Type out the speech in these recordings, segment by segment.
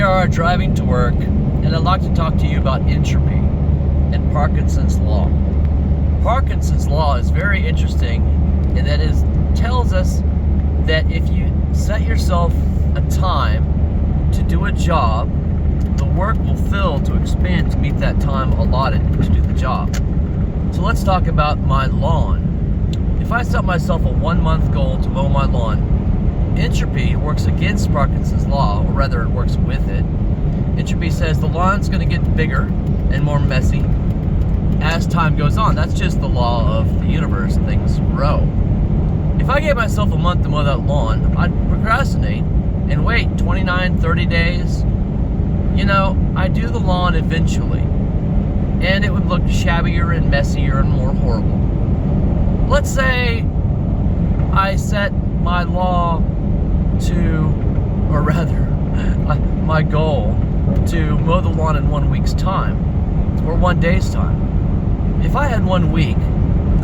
are driving to work, and I'd like to talk to you about entropy and Parkinson's law. Parkinson's law is very interesting, and that is tells us that if you set yourself a time to do a job, the work will fill to expand to meet that time allotted to do the job. So let's talk about my lawn. If I set myself a 1-month goal to mow my lawn, entropy works against Parkinson's law, or rather it works with it. Entropy says the lawn's going to get bigger and more messy as time goes on. That's just the law of the universe. Things grow. If I gave myself a month to mow that lawn, I'd procrastinate and wait 29, 30 days. I'd do the lawn eventually, and it would look shabbier and messier and more horrible. Let's say I set my law my goal to mow the lawn in 1 week's time, or 1 day's time. If I had 1 week,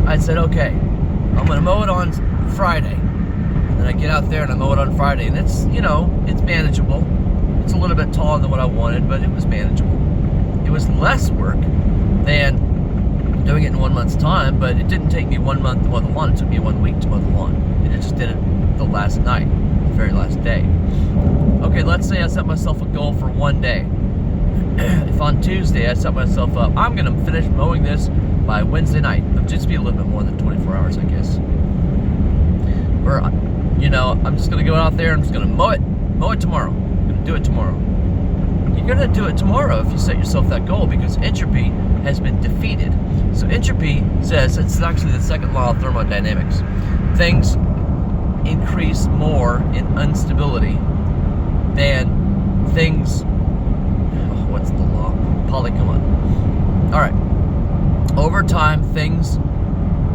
I'd said, okay, I'm gonna mow it on Friday. And then I get out there and I mow it on Friday, and it's manageable. It's a little bit taller than what I wanted, but it was manageable. It was less work than doing it in 1 month's time, but it didn't take me 1 month to mow the lawn. It took me 1 week to mow the lawn, and I just did it the last night, the very last day. Okay, let's say I set myself a goal for 1 day. If on Tuesday I set myself up, I'm gonna finish mowing this by Wednesday night. It'll just be a little bit more than 24 hours, I guess. Or, I'm just gonna go out there and I'm just gonna mow it tomorrow. I'm gonna do it tomorrow. You're gonna do it tomorrow if you set yourself that goal, because entropy has been defeated. So entropy says, it's actually the second law of thermodynamics. Things increase more in instability than things, what's the law? Come on. All right. Over time, things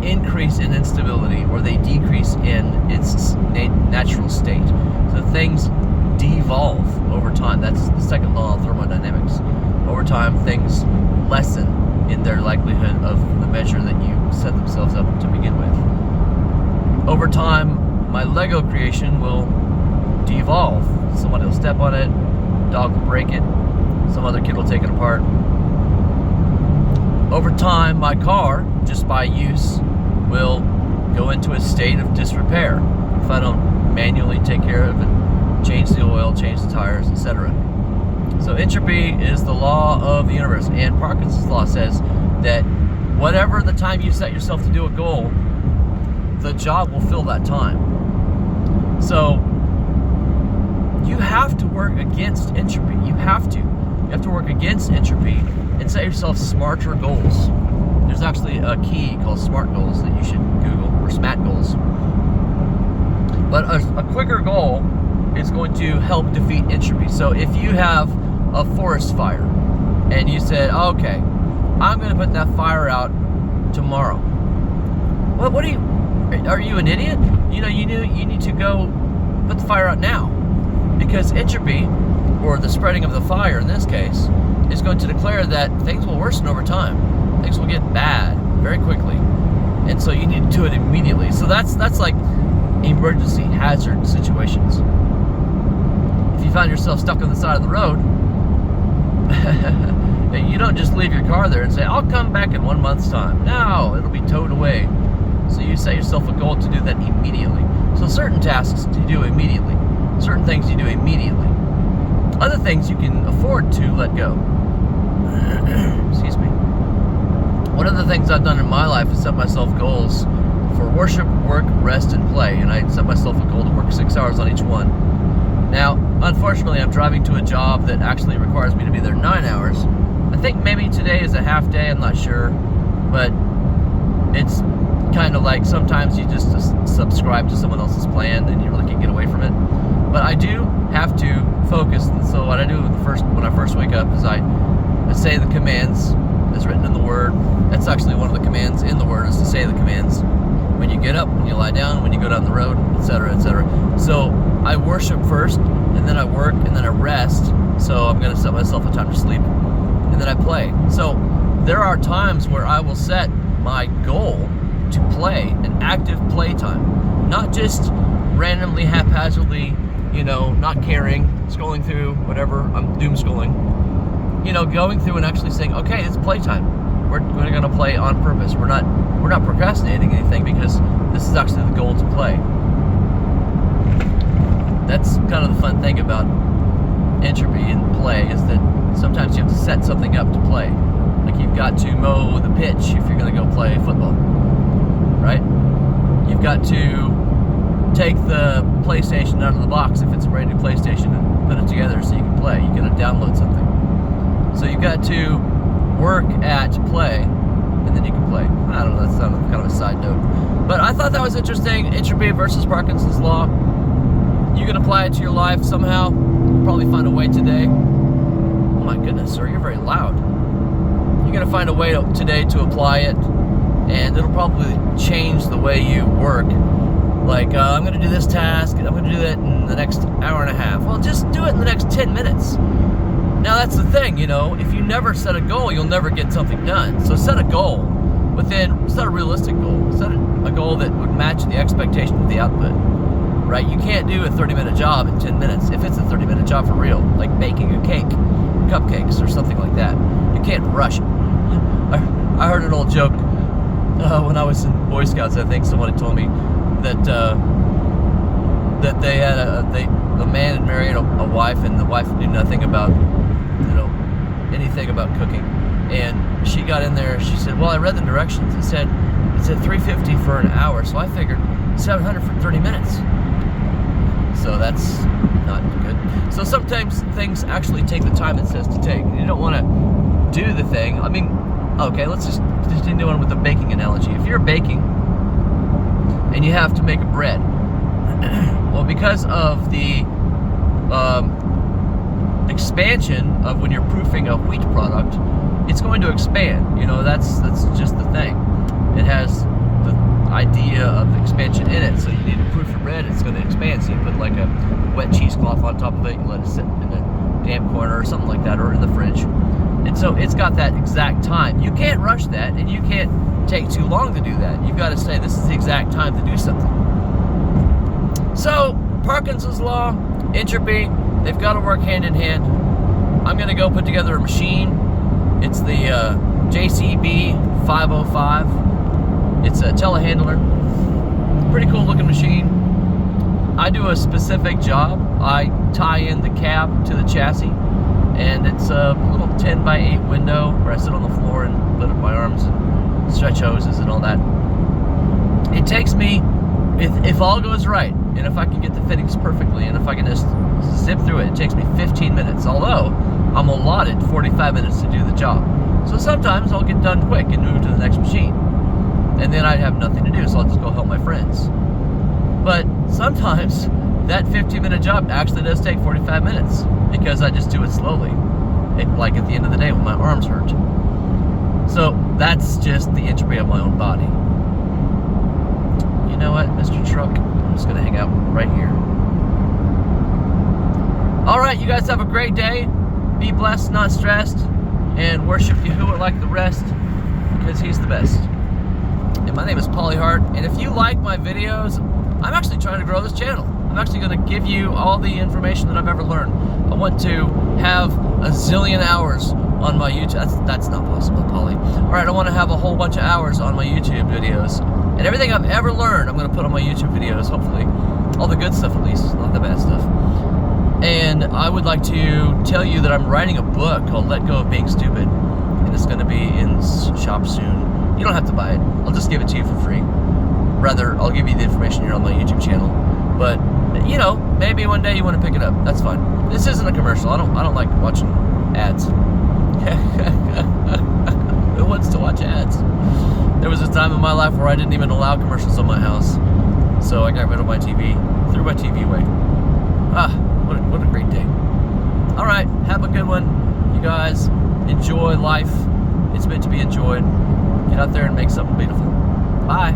increase in instability, or they decrease in its natural state. So things devolve over time. That's the second law of thermodynamics. Over time, things lessen in their likelihood of the measure that you set themselves up to begin with. Over time, my Lego creation will devolve. Somebody will step on it, dog will break it, some other kid will take it apart. Over time, my car, just by use, will go into a state of disrepair if I don't manually take care of it, change the oil, change the tires, etc. So entropy is the law of the universe, and Parkinson's law says that whatever the time you set yourself to do a goal, the job will fill that time. So you have to work against entropy. You have to work against entropy and set yourself smarter goals. There's actually a key called SMART goals that you should Google, or SMAT goals. But a quicker goal is going to help defeat entropy. So if you have a forest fire and you said, okay, I'm going to put that fire out tomorrow. What are you an idiot? You need to go put the fire out now, because entropy, or the spreading of the fire in this case, is going to declare that things will worsen over time. Things will get bad very quickly, and so you need to do it immediately. So that's like emergency hazard situations. If you find yourself stuck on the side of the road, you don't just leave your car there and say, I'll come back in 1 month's time. No, it'll be towed away. So you set yourself a goal to do that immediately. So certain tasks you do immediately, certain things you do immediately. Other things you can afford to let go. Excuse me. One of the things I've done in my life is set myself goals for worship, work, rest, and play. And I set myself a goal to work 6 hours on each one. Now, unfortunately, I'm driving to a job that actually requires me to be there 9 hours. I think maybe today is a half day, I'm not sure. But it's kind of like sometimes you just subscribe to someone else's plan and you really can't get away from it. But I do have to focus, and so what I do when I first wake up is I say the commands as written in the Word. That's actually one of the commands in the Word, is to say the commands when you get up, when you lie down, when you go down the road, etc., etc. So I worship first, and then I work, and then I rest. So I'm going to set myself a time to sleep, and then I play. So there are times where I will set my goal to play, an active play time, not just randomly, haphazardly you know, not caring, scrolling through whatever, I'm doom scrolling, you know, going through and actually saying, okay, it's playtime. We're going to play on purpose. We're not procrastinating anything because this is actually the goal to play. That's kind of the fun thing about Entropy and play, is that sometimes you have to set something up to play. Like you've got to mow the pitch if you're going to go play football, right? You've got to take the PlayStation out of the box if it's a brand new PlayStation and put it together so you can play. You got to download something. So you've got to work at play, and then you can play. I don't know, that's kind of a side note. But I thought that was interesting. Entropy versus Parkinson's law. You can apply it to your life somehow. You'll probably find a way today. Oh my goodness, sir, you're very loud. You're going to find a way today to apply it, and it'll probably change the way you work. Like, I'm going to do this task, and I'm going to do that in the next hour and a half. Well, just do it in the next 10 minutes. Now, that's the thing, you know, if you never set a goal, you'll never get something done. So set a goal, but then set a realistic goal. Set a goal that would match the expectation of the output, right? You can't do a 30-minute job in 10 minutes if it's a 30-minute job for real, like baking a cake, or cupcakes, or something like that. You can't rush it. I heard an old joke when I was in Boy Scouts. I think somebody told me that they had the man had married a wife, and the wife knew nothing about, you know, anything about cooking. And she got in there. She said, "Well, I read the directions. It said $350 for an hour, so I figured $700 for 30 minutes." So that's not good. So sometimes things actually take the time it says to take. You don't want to do the thing. I mean, okay, let's just continue on with the baking analogy. If you're baking and you have to make a bread, well, because of the expansion of when you're proofing a wheat product, it's going to expand. You know, that's just the thing. It has the idea of expansion in it. So you need to proof your bread, it's going to expand. So you put like a wet cheesecloth on top of it, you let it sit in a damp corner or something like that, or in the fridge. And so it's got that exact time. You can't rush that, and you can't take too long to do that. You've got to say, this is the exact time to do something. So, Parkinson's law, entropy, they've got to work hand in hand. I'm going to go put together a machine. It's the JCB 505. It's a telehandler. Pretty cool looking machine. I do a specific job. I tie in the cab to the chassis, and it's a little 10 by 8 window where I sit on the floor and lift up my arms and stretch hoses and all that. It takes me, if all goes right, and if I can get the fittings perfectly, and if I can just zip through it, it takes me 15 minutes, although I'm allotted 45 minutes to do the job. So sometimes I'll get done quick and move to the next machine, and then I'd have nothing to do, so I'll just go help my friends. But sometimes that 15-minute job actually does take 45 minutes, because I just do it slowly, like at the end of the day when my arms hurt. So that's just the entropy of my own body. You know what, Mr. Truck? I'm just gonna hang out right here. Alright, you guys have a great day. Be blessed, not stressed, and worship Yahuwah like the rest, because he's the best. And my name is Polyheart, and if you like my videos, I'm actually trying to grow this channel. I'm actually going to give you all the information that I've ever learned. I want to have a zillion hours on my YouTube. That's not possible, Polly. Alright, I want to have a whole bunch of hours on my YouTube videos. And everything I've ever learned, I'm going to put on my YouTube videos, hopefully. All the good stuff, at least, not the bad stuff. And I would like to tell you that I'm writing a book called Let Go of Being Stupid. And it's going to be in shop soon. You don't have to buy it. I'll just give it to you for free. Rather, I'll give you the information here on my YouTube channel. But, you know, maybe one day you want to pick it up. That's fine. This isn't a commercial. I don't like watching ads. Who wants to watch ads? There was a time in my life where I didn't even allow commercials on my house. So I got rid of my TV. Threw my TV away. What a great day. Alright, have a good one. You guys, enjoy life. It's meant to be enjoyed. Get out there and make something beautiful. Bye.